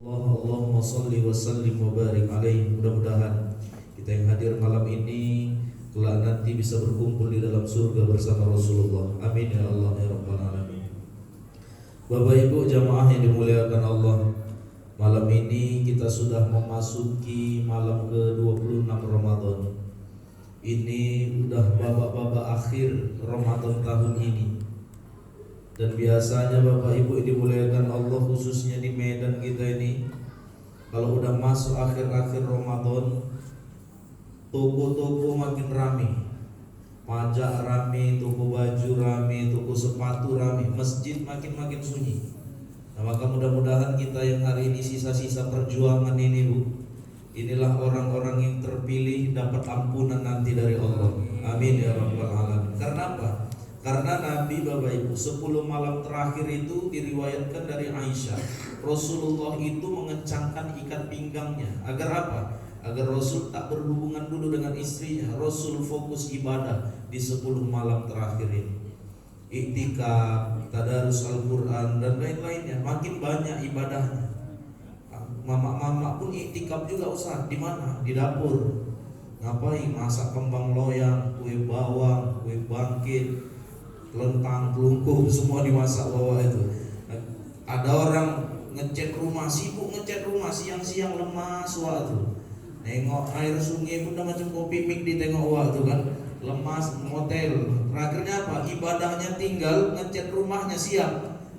Allahumma salli wa sallim wa barik alaihi. Mudah-mudahan kita yang hadir malam ini kelak nanti bisa berkumpul di dalam surga bersama Rasulullah. Amin ya Allah ya rabbal alamin. Bapak Ibu jamaah yang dimuliakan Allah, malam ini kita sudah memasuki malam ke-26 Ramadan. Ini udah babak-babak akhir Ramadan tahun ini. Dan biasanya Bapak Ibu yang dimuliakan Allah, khususnya di Medan kita ini, kalau udah masuk akhir-akhir Ramadan, toko-toko makin rame, pajak rame, toko baju rame, toko sepatu rame, masjid makin sunyi. Nah, maka mudah-mudahan kita yang hari ini sisa-sisa perjuangan ini, Bu, inilah orang-orang yang terpilih dapat ampunan nanti dari Allah. Amin ya rabbal alamin. Karena apa? Karena Nabi Bapak Ibu 10 malam terakhir itu diriwayatkan dari Aisyah, Rasulullah itu mengencangkan ikat pinggangnya. Agar apa? Agar Rasul tak berhubungan dulu dengan istrinya. Rasul fokus ibadah di 10 malam terakhir ini. Iktikaf, tadarus Al-Quran dan lain-lainnya. Makin banyak ibadahnya. Mama-mama pun iktikaf juga Ustaz. Di mana? Di dapur. Ngapain? Masak kembang loyang, kue bawang, kue bangkit, lentang, kelungkup, semua dimasak bawah itu. Ada orang ngecat rumah, sibuk ngecat rumah, siang-siang lemas waktu. Nengok air sungai pun udah macam kopi mik ditengok waktu kan, lemas, motel. Terakhirnya apa? Ibadahnya tinggal, ngecat rumahnya siap.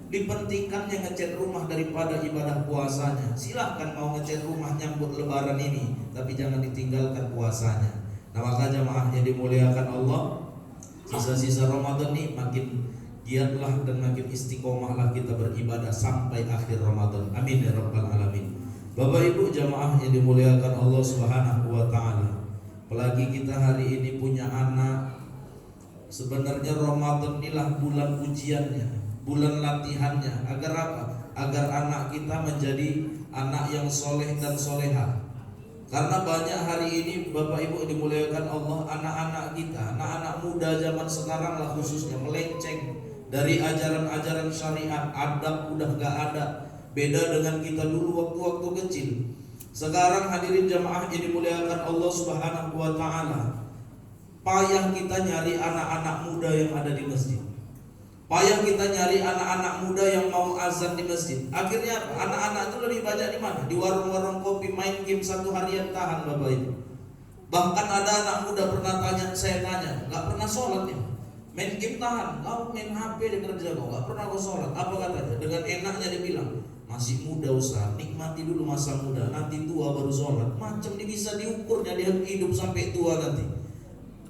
Dipentingkannya ngecat rumah daripada ibadah puasanya. Silahkan mau ngecat rumah nyambut lebaran ini, tapi jangan ditinggalkan puasanya. Nah maka jamaah yang dimuliakan Allah, sisa-sisa Ramadan nih makin giatlah dan makin istiqomahlah kita beribadah sampai akhir Ramadan. Amin ya rabbal alamin. Bapak Ibu jamaah yang dimuliakan Allah Subhanahu wa taala. Apalagi kita hari ini punya anak. Sebenarnya Ramadan inilah bulan ujiannya, bulan latihannya. Agar apa? Agar anak kita menjadi anak yang soleh dan soleha. Karena banyak hari ini Bapak Ibu dimuliakan Allah, anak-anak kita, anak-anak muda zaman sekarang lah khususnya melenceng dari ajaran-ajaran syariat. Adab udah gak ada. Beda dengan kita dulu waktu-waktu kecil. Sekarang hadirin jamaah yang dimuliakan Allah Subhanahu wa taala, payah kita nyari anak-anak muda yang ada di masjid. Payah kita nyari anak-anak muda yang mau azan di masjid. Akhirnya anak-anak itu lebih banyak di mana? Di warung-warung kopi, main game satu harian tahan Bapak Ibu. Bahkan ada anak muda pernah saya tanya, nggak pernah sholat ya? Main game tahan, kau main HP di kerja kau, nggak pernah kau sholat. Apa katanya? Dengan enaknya dia bilang, masih muda Ustaz, nikmati dulu masa muda, nanti tua baru sholat. Macam ini bisa diukurnya dia hidup sampai tua nanti.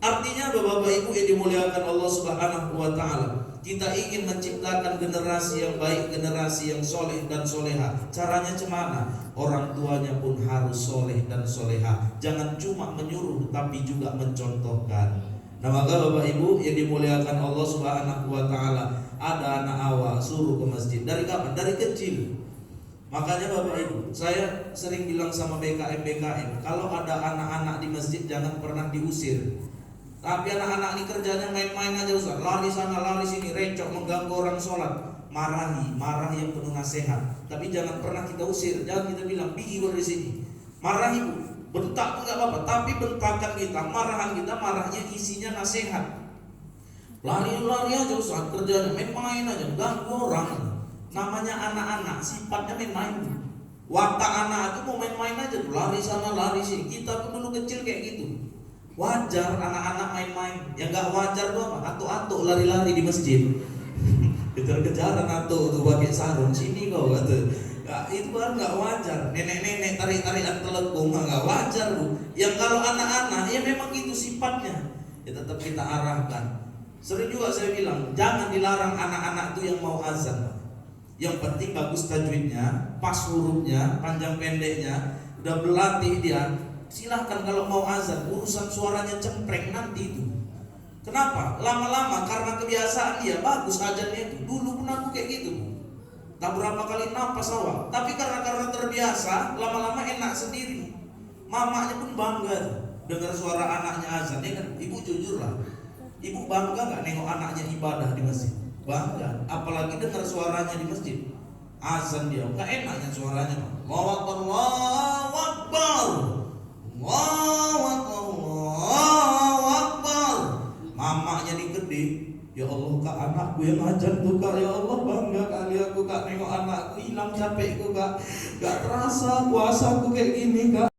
Artinya Bapak Ibu yang dimuliakan Allah Subhanahu wa taala, kita ingin menciptakan generasi yang baik, generasi yang soleh dan soleha. Caranya cemana? Orang tuanya pun harus soleh dan soleha. Jangan cuma menyuruh tapi juga mencontohkan. Nah maka Bapak Ibu yang dimuliakan Allah Subhanahu wa taala, ada anak awal suruh ke masjid. Dari kapan? Dari kecil. Makanya Bapak Ibu, saya sering bilang sama BKM, kalau ada anak-anak di masjid jangan pernah diusir. Tapi anak-anak ini kerjanya main-main aja Ustaz, lari sana lari sini, recok, mengganggu orang sholat. Marah yang penuh nasihat. Tapi jangan pernah kita usir, jangan kita bilang pergi dari sini. Marahi Bu, bentak pun gak apa-apa, tapi bentakan kita, marahan kita, marahnya isinya nasihat. Lari aja Ustaz, kerjanya main-main aja, ganggu orang. Namanya anak-anak, sifatnya main-main. Watak anak itu mau main-main aja, lari sana lari sini. Kita pun dulu kecil kayak gitu. Wajar anak-anak main-main. Yang gak wajar tuh apa? Atuk-atuk lari-lari di masjid. Kejar-kejaran atuk tuh pakai sarung, sini kau kata. Nah, itu kan gak wajar. Nenek-nenek tarik-tarikan telekung gak wajar Bu. Yang kalau anak-anak ya memang itu sifatnya. Ya tetap kita arahkan. Sering juga saya bilang, jangan dilarang anak-anak itu yang mau azan. Yang penting bagus tajwidnya, pas hurufnya, panjang pendeknya, udah berlatih dia. Silahkan kalau mau azan, urusan suaranya cempreng nanti itu. Kenapa? Lama-lama karena kebiasaan dia bagus azannya itu. Dulu pun aku kayak gitu. Tak berapa kali napas awal. Tapi karena terbiasa, lama-lama enak sendiri. Mamanya pun bangga dengar suara anaknya azan. Ya kan? Ibu jujur lah. Ibu bangga nggak nengok anaknya ibadah di masjid? Bangga. Apalagi dengar suaranya di masjid. azan dia, kak enaknya suaranya. Allahu Akbar, Allahu Akbar, Allahu Akbar, Allahu Akbar. Mamanya digede, ya Allah kak anakku yang azan tuh kak, ya Allah bangga kali aku kak nengok anakku hilang capekku kak, gak terasa puasaku kayak gini kak.